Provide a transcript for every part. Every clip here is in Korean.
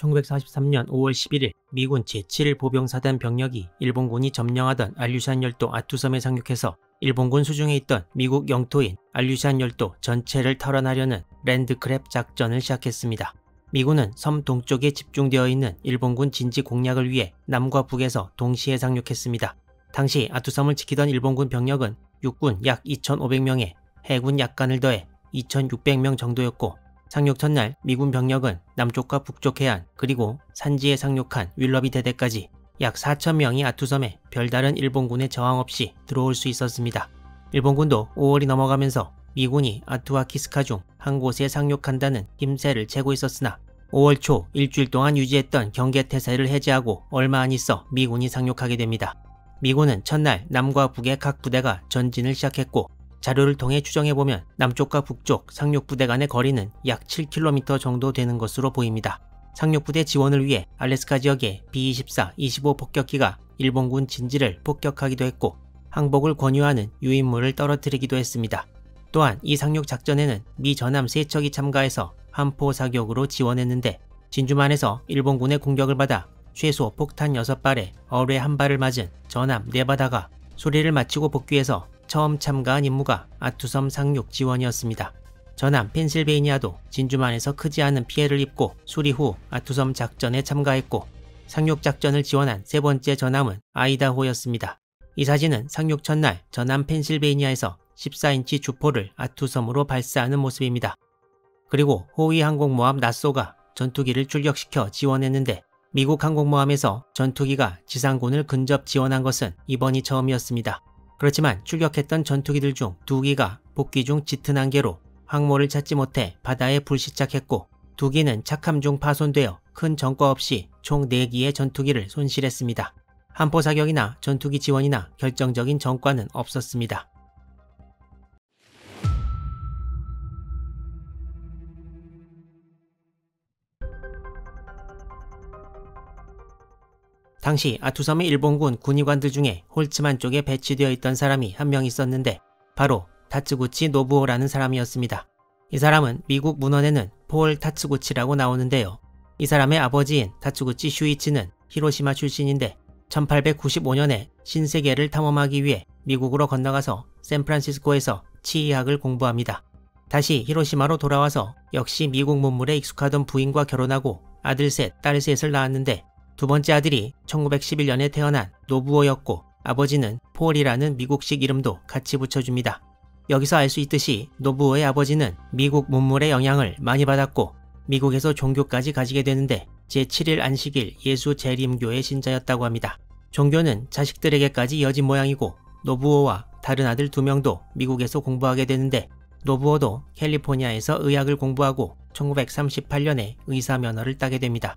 1943년 5월 11일 미군 제7 보병사단 병력이 일본군이 점령하던 알류샨 열도 아투섬에 상륙해서 일본군 수중에 있던 미국 영토인 알류샨 열도 전체를 털어내려는 랜드크랩 작전을 시작했습니다. 미군은 섬 동쪽에 집중되어 있는 일본군 진지 공략을 위해 남과 북에서 동시에 상륙했습니다. 당시 아투섬을 지키던 일본군 병력은 육군 약 2,500명에 해군 약간을 더해 2,600명 정도였고, 상륙 첫날 미군 병력은 남쪽과 북쪽 해안 그리고 산지에 상륙한 윌러비 대대까지 약 4,000명이 아투섬에 별다른 일본군의 저항 없이 들어올 수 있었습니다. 일본군도 5월이 넘어가면서 미군이 아투와 키스카 중 한 곳에 상륙한다는 힘세를 채고 있었으나 5월 초 일주일 동안 유지했던 경계태세를 해제하고 얼마 안 있어 미군이 상륙하게 됩니다. 미군은 첫날 남과 북의 각 부대가 전진을 시작했고, 자료를 통해 추정해보면 남쪽과 북쪽 상륙부대 간의 거리는 약 7km 정도 되는 것으로 보입니다. 상륙부대 지원을 위해 알래스카 지역의 B-24, 25 폭격기가 일본군 진지를 폭격하기도 했고, 항복을 권유하는 유인물을 떨어뜨리기도 했습니다. 또한 이 상륙 작전에는 미 전함 3척이 참가해서 함포 사격으로 지원했는데, 진주만에서 일본군의 공격을 받아 최소 폭탄 6발에 어뢰 1발을 맞은 전함 네바다가 수리를 마치고 복귀해서 처음 참가한 임무가 아투섬 상륙 지원이었습니다. 전함 펜실베이니아도 진주만에서 크지 않은 피해를 입고 수리 후 아투섬 작전에 참가했고, 상륙 작전을 지원한 세 번째 전함은 아이다호였습니다. 이 사진은 상륙 첫날 전함 펜실베이니아에서 14인치 주포를 아투섬으로 발사하는 모습입니다. 그리고 호위 항공모함 나쏘가 전투기를 출격시켜 지원했는데, 미국 항공모함에서 전투기가 지상군을 근접 지원한 것은 이번이 처음이었습니다. 그렇지만 출격했던 전투기들 중 2기가 복귀 중 짙은 안개로 항모를 찾지 못해 바다에 불시착했고, 2기는 착함 중 파손되어 큰 전과 없이 총 4기의 전투기를 손실했습니다. 함포 사격이나 전투기 지원이나 결정적인 전과는 없었습니다. 당시 아투섬의 일본군 군의관들 중에 홀츠만 쪽에 배치되어 있던 사람이 한 명 있었는데, 바로 타츠구치 노부오라는 사람이었습니다. 이 사람은 미국 문헌에는 폴 타츠구치라고 나오는데요. 이 사람의 아버지인 타츠구치 슈이치는 히로시마 출신인데 1895년에 신세계를 탐험하기 위해 미국으로 건너가서 샌프란시스코에서 치의학을 공부합니다. 다시 히로시마로 돌아와서 역시 미국 문물에 익숙하던 부인과 결혼하고 아들 셋, 딸 셋을 낳았는데, 두 번째 아들이 1911년에 태어난 노부오였고, 아버지는 폴이라는 미국식 이름도 같이 붙여줍니다. 여기서 알 수 있듯이 노부오의 아버지는 미국 문물의 영향을 많이 받았고, 미국에서 종교까지 가지게 되는데 제7일 안식일 예수 재림교의 신자였다고 합니다. 종교는 자식들에게까지 이어진 모양이고, 노부오와 다른 아들 2명도 미국에서 공부하게 되는데, 노부오도 캘리포니아에서 의학을 공부하고 1938년에 의사 면허를 따게 됩니다.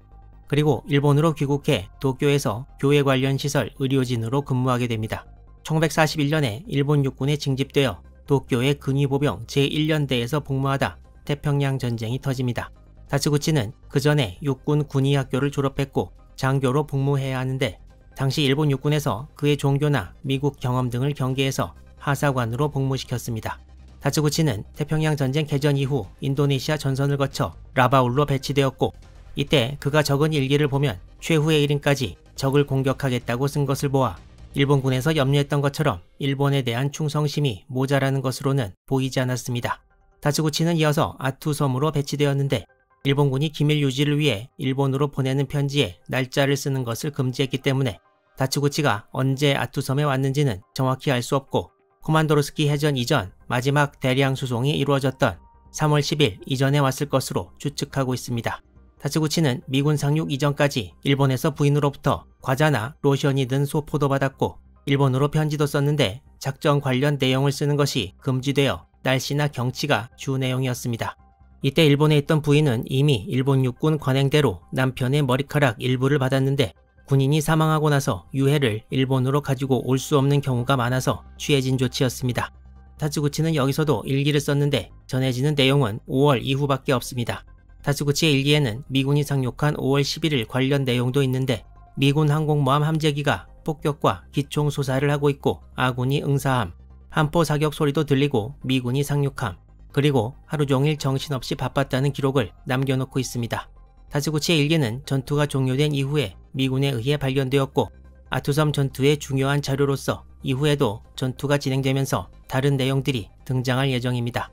그리고 일본으로 귀국해 도쿄에서 교회 관련 시설 의료진으로 근무하게 됩니다. 1941년에 일본 육군에 징집되어 도쿄의 근위보병 제1년대에서 복무하다 태평양 전쟁이 터집니다. 타츠구치는 그 전에 육군 군의학교를 졸업했고 장교로 복무해야 하는데, 당시 일본 육군에서 그의 종교나 미국 경험 등을 경계해서 하사관으로 복무시켰습니다. 타츠구치는 태평양 전쟁 개전 이후 인도네시아 전선을 거쳐 라바울로 배치되었고, 이때 그가 적은 일기를 보면 최후의 1인까지 적을 공격하겠다고 쓴 것을 보아 일본군에서 염려했던 것처럼 일본에 대한 충성심이 모자라는 것으로는 보이지 않았습니다. 타츠구치는 이어서 아투섬으로 배치되었는데, 일본군이 기밀 유지를 위해 일본으로 보내는 편지에 날짜를 쓰는 것을 금지했기 때문에 타츠구치가 언제 아투섬에 왔는지는 정확히 알 수 없고, 코만도르스키 해전 이전 마지막 대량 수송이 이루어졌던 3월 10일 이전에 왔을 것으로 추측하고 있습니다. 타츠구치는 미군 상륙 이전까지 일본에서 부인으로부터 과자나 로션이 든 소포도 받았고, 일본어로 편지도 썼는데 작전 관련 내용을 쓰는 것이 금지되어 날씨나 경치가 주 내용이었습니다. 이때 일본에 있던 부인은 이미 일본 육군 관행대로 남편의 머리카락 일부를 받았는데, 군인이 사망하고 나서 유해를 일본으로 가지고 올 수 없는 경우가 많아서 취해진 조치였습니다. 타츠구치는 여기서도 일기를 썼는데 전해지는 내용은 5월 이후밖에 없습니다. 타츠구치의 일기에는 미군이 상륙한 5월 11일 관련 내용도 있는데, 미군 항공모함 함재기가 폭격과 기총 소사를 하고 있고 아군이 응사함, 함포 사격 소리도 들리고 미군이 상륙함, 그리고 하루 종일 정신없이 바빴다는 기록을 남겨놓고 있습니다. 타츠구치의 일기는 전투가 종료된 이후에 미군에 의해 발견되었고 아투섬 전투의 중요한 자료로서 이후에도 전투가 진행되면서 다른 내용들이 등장할 예정입니다.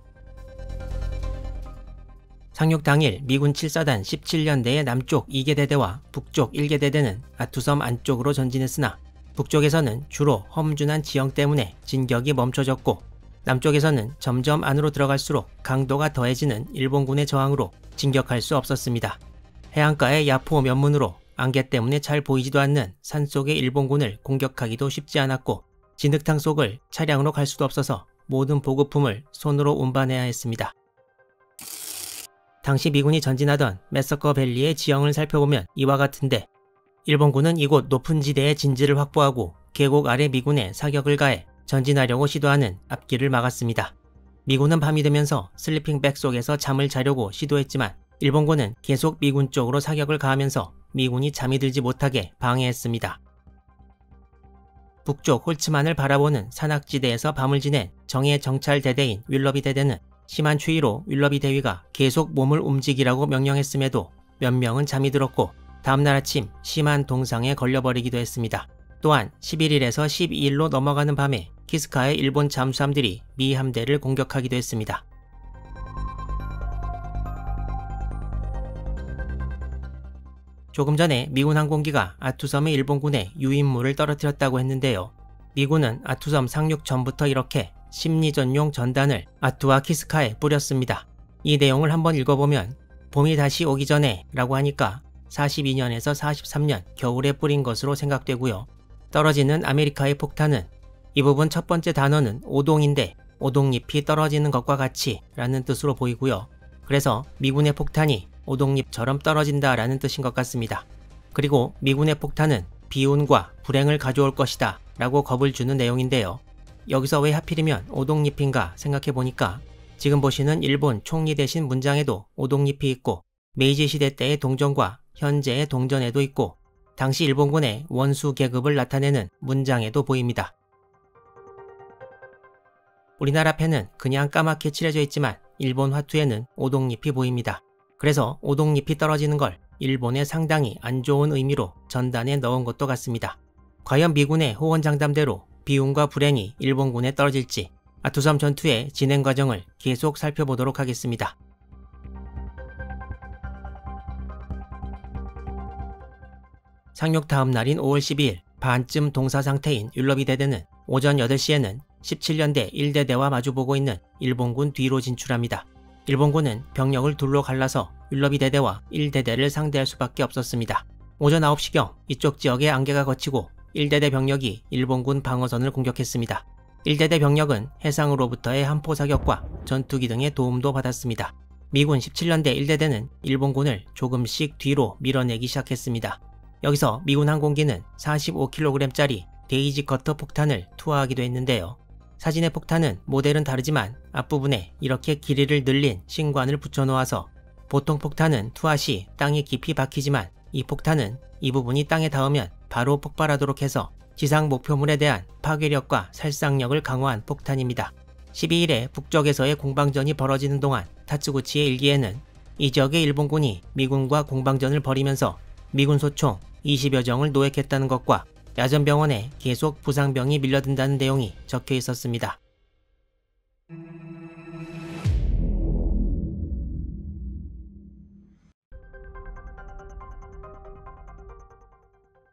상륙 당일 미군 7사단 17년대의 남쪽 2개 대대와 북쪽 1개 대대는 아투섬 안쪽으로 전진했으나 북쪽에서는 주로 험준한 지형 때문에 진격이 멈춰졌고 남쪽에서는 점점 안으로 들어갈수록 강도가 더해지는 일본군의 저항으로 진격할 수 없었습니다. 해안가의 야포 면문으로 안개 때문에 잘 보이지도 않는 산속의 일본군을 공격하기도 쉽지 않았고 진흙탕 속을 차량으로 갈 수도 없어서 모든 보급품을 손으로 운반해야 했습니다. 당시 미군이 전진하던 메서커 밸리의 지형을 살펴보면 이와 같은데 일본군은 이곳 높은 지대의 진지를 확보하고 계곡 아래 미군에 사격을 가해 전진하려고 시도하는 앞길을 막았습니다. 미군은 밤이 되면서 슬리핑백 속에서 잠을 자려고 시도했지만 일본군은 계속 미군 쪽으로 사격을 가하면서 미군이 잠이 들지 못하게 방해했습니다. 북쪽 홀츠만을 바라보는 산악지대에서 밤을 지낸 정예 정찰 대대인 윌러비 대대는 심한 추위로 윌러비 대위가 계속 몸을 움직이라고 명령했음에도 몇 명은 잠이 들었고 다음날 아침 심한 동상에 걸려버리기도 했습니다. 또한 11일에서 12일로 넘어가는 밤에 키스카의 일본 잠수함들이 미 함대를 공격하기도 했습니다. 조금 전에 미군 항공기가 아투섬의 일본군의 유인물을 떨어뜨렸다고 했는데요. 미군은 아투섬 상륙 전부터 이렇게 심리전용 전단을 아투와 키스카에 뿌렸습니다. 이 내용을 한번 읽어보면 봄이 다시 오기 전에 라고 하니까 42년에서 43년 겨울에 뿌린 것으로 생각되고요. 떨어지는 아메리카의 폭탄은 이 부분 첫 번째 단어는 오동인데 오동잎이 떨어지는 것과 같이 라는 뜻으로 보이고요. 그래서 미군의 폭탄이 오동잎처럼 떨어진다 라는 뜻인 것 같습니다. 그리고 미군의 폭탄은 비운과 불행을 가져올 것이다 라고 겁을 주는 내용인데요. 여기서 왜 하필이면 오동잎인가 생각해보니까 지금 보시는 일본 총리 대신 문장에도 오동잎이 있고 메이지 시대 때의 동전과 현재의 동전에도 있고 당시 일본군의 원수 계급을 나타내는 문장에도 보입니다. 우리나라 펜은 그냥 까맣게 칠해져 있지만 일본 화투에는 오동잎이 보입니다. 그래서 오동잎이 떨어지는 걸 일본에 상당히 안 좋은 의미로 전단에 넣은 것도 같습니다. 과연 미군의 호언장담대로 비운과 불행이 일본군에 떨어질지 아투섬 전투의 진행 과정을 계속 살펴보도록 하겠습니다. 상륙 다음 날인 5월 12일 반쯤 동사 상태인 율러비 대대는 오전 8시에는 17년대 1대대와 마주보고 있는 일본군 뒤로 진출합니다. 일본군은 병력을 둘로 갈라서 율러비 대대와 1대대를 상대할 수밖에 없었습니다. 오전 9시경 이쪽 지역에 안개가 걷히고 1대대 병력이 일본군 방어선을 공격했습니다. 1대대 병력은 해상으로부터의 함포 사격과 전투기 등의 도움도 받았습니다. 미군 17년대 1대대는 일본군을 조금씩 뒤로 밀어내기 시작했습니다. 여기서 미군 항공기는 45kg짜리 데이지 커터 폭탄을 투하하기도 했는데요. 사진의 폭탄은 모델은 다르지만 앞부분에 이렇게 길이를 늘린 신관을 붙여놓아서 보통 폭탄은 투하 시 땅에 깊이 박히지만 이 폭탄은 이 부분이 땅에 닿으면 바로 폭발하도록 해서 지상 목표물에 대한 파괴력과 살상력을 강화한 폭탄입니다. 12일에 북쪽에서의 공방전이 벌어지는 동안 타츠구치의 일기에는 이 지역의 일본군이 미군과 공방전을 벌이면서 미군 소총 20여 정을 노획했다는 것과 야전병원에 계속 부상병이 밀려든다는 내용이 적혀 있었습니다.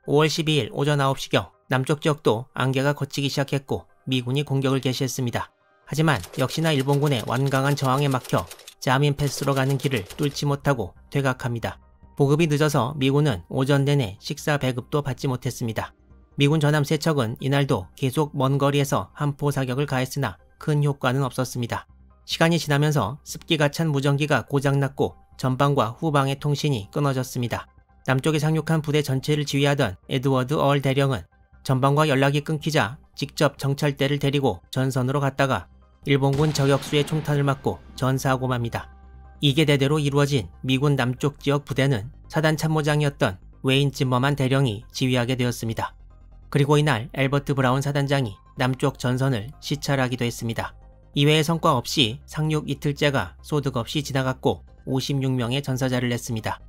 5월 12일 오전 9시경 남쪽 지역도 안개가 걷히기 시작했고 미군이 공격을 개시했습니다. 하지만 역시나 일본군의 완강한 저항에 막혀 자민 패스로 가는 길을 뚫지 못하고 퇴각합니다. 보급이 늦어서 미군은 오전 내내 식사 배급도 받지 못했습니다. 미군 전함 3척은 이날도 계속 먼 거리에서 함포 사격을 가했으나 큰 효과는 없었습니다. 시간이 지나면서 습기가 찬 무전기가 고장났고 전방과 후방의 통신이 끊어졌습니다. 남쪽에 상륙한 부대 전체를 지휘하던 에드워드 얼 대령은 전방과 연락이 끊기자 직접 정찰대를 데리고 전선으로 갔다가 일본군 저격수의 총탄을 맞고 전사하고 맙니다. 2개 대대로 이루어진 미군 남쪽 지역 부대는 사단 참모장이었던 웨인 짐머만 대령이 지휘하게 되었습니다. 그리고 이날 엘버트 브라운 사단장이 남쪽 전선을 시찰하기도 했습니다. 이외의 성과 없이 상륙 이틀째가 소득 없이 지나갔고 56명의 전사자를 냈습니다.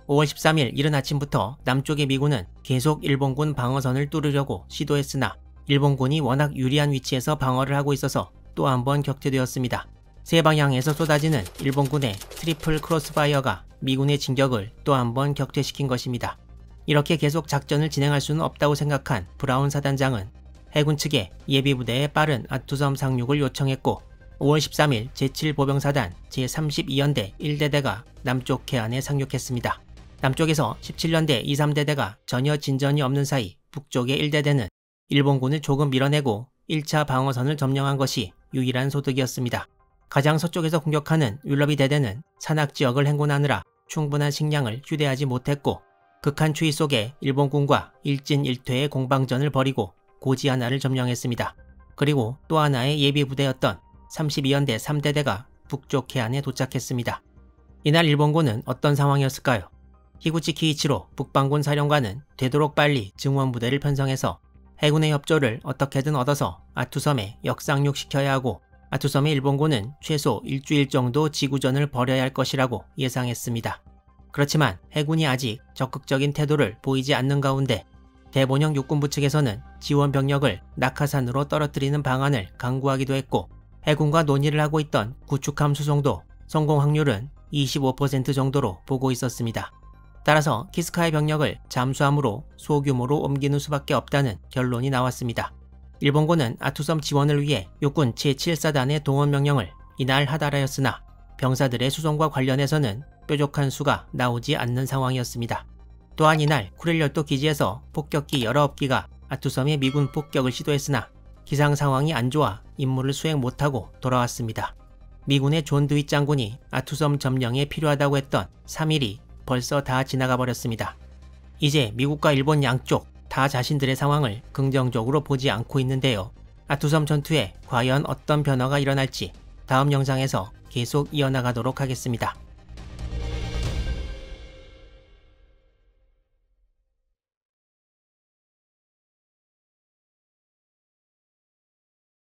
5월 13일 이른 아침부터 남쪽의 미군은 계속 일본군 방어선을 뚫으려고 시도했으나 일본군이 워낙 유리한 위치에서 방어를 하고 있어서 또 한 번 격퇴되었습니다. 세 방향에서 쏟아지는 일본군의 트리플 크로스파이어가 미군의 진격을 또 한 번 격퇴시킨 것입니다. 이렇게 계속 작전을 진행할 수는 없다고 생각한 브라운 사단장은 해군 측에 예비부대의 빠른 아투섬 상륙을 요청했고 5월 13일 제7보병사단 제32연대 1대대가 남쪽 해안에 상륙했습니다. 남쪽에서 17연대 2, 3대대가 전혀 진전이 없는 사이 북쪽의 1대대는 일본군을 조금 밀어내고 1차 방어선을 점령한 것이 유일한 소득이었습니다. 가장 서쪽에서 공격하는 윌러비 대대는 산악지역을 행군하느라 충분한 식량을 휴대하지 못했고 극한 추위 속에 일본군과 일진일퇴의 공방전을 벌이고 고지 하나를 점령했습니다. 그리고 또 하나의 예비부대였던 32연대 3대대가 북쪽 해안에 도착했습니다. 이날 일본군은 어떤 상황이었을까요? 히구치 키이치로 북방군 사령관은 되도록 빨리 증원부대를 편성해서 해군의 협조를 어떻게든 얻어서 아투섬에 역상륙시켜야 하고 아투섬의 일본군은 최소 일주일 정도 지구전을 벌여야 할 것이라고 예상했습니다. 그렇지만 해군이 아직 적극적인 태도를 보이지 않는 가운데 대본영 육군부 측에서는 지원 병력을 낙하산으로 떨어뜨리는 방안을 강구하기도 했고 해군과 논의를 하고 있던 구축함 수송도 성공 확률은 25% 정도로 보고 있었습니다. 따라서 키스카의 병력을 잠수함으로 소규모로 옮기는 수밖에 없다는 결론이 나왔습니다. 일본군은 아투섬 지원을 위해 육군 제7사단의 동원 명령을 이날 하달하였으나 병사들의 수송과 관련해서는 뾰족한 수가 나오지 않는 상황이었습니다. 또한 이날 쿠릴열도 기지에서 폭격기 19기가 아투섬의 미군 폭격을 시도했으나 기상 상황이 안 좋아 임무를 수행 못하고 돌아왔습니다. 미군의 존 드윗 장군이 아투섬 점령에 필요하다고 했던 3일이 벌써 다 지나가 버렸습니다. 이제 미국과 일본 양쪽 다 자신들의 상황을 긍정적으로 보지 않고 있는데요. 아투섬 전투에 과연 어떤 변화가 일어날지 다음 영상에서 계속 이어나가도록 하겠습니다.